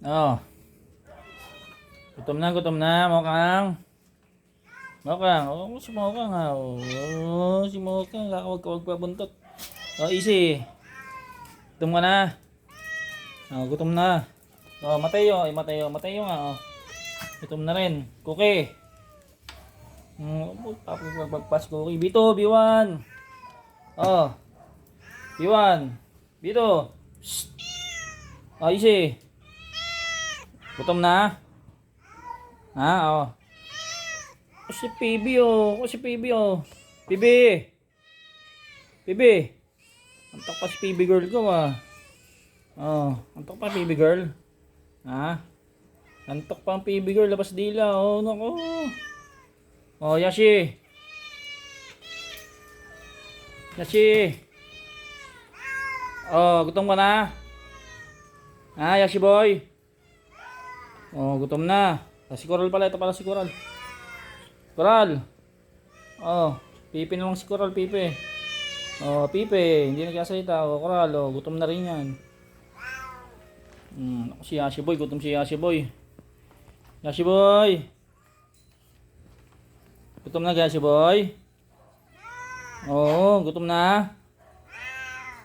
Oh. Gutom na, Mokang. Mokang, oh, si Mokang ha. Oh, si Mokang, kakawag-kawag pa buntot. Oh, easy. Gutom ka na. Oh, gutom na. Oh, Mateo, Mateo nga, oh. Gutom na rin. Cookie. Pagpas cookie. Bito, B1. Oh. B1. Bito. Shh. Oh, easy. Gutom na. Ha, oh. Si PB oh. Si PB oh. PB. PB. Antok pa si PB girl ko ah. Oh, antok pa PB girl. Ha? Antok pa ang PB girl, labas dila. Oh, nako. Oh, Yashi. Yashi. Oh, gutom ka na? Ha, Yashi boy? Oh, gutom na. Si Coral pala, ito pala si Coral. Coral. Oh, Pipe na lang si Coral, Pipe. Oh, Pipe, hindi nagsasalita. Oh, Coral, oh, gutom na rin yan. Si Yashi boy, gutom si Yashi boy. Yashi boy. Gutom na Yashi boy. Oh, gutom na.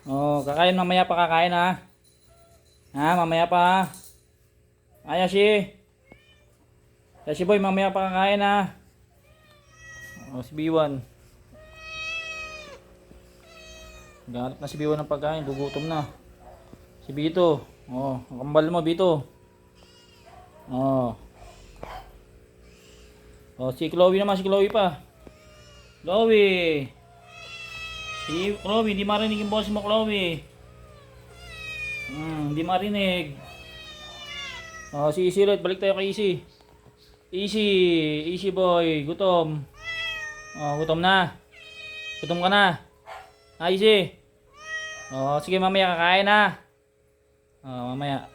Oh, kakain mamaya pa kakain ha. Ha, mamaya pa. Ay, Yashi. Yashi boy, mamaya pa kakain ha. Oh, si B1. Ganap na si B1 ng pagkain, gugutom na. Si Bito. Oh, ang kambal mo, Bito. Oh. Oh, si Chloe naman, si Chloe pa. Chloe. Si Chloe, hindi marinig yung boss mo, Chloe. Hindi marinig. Oh, si Easy Red, balik tayo kay Easy. Easy boy, gutom. Oh, gutom na. Gutom ka na. Ah, Easy. Oh, sige mamaya kakain na. Oh, mamaya.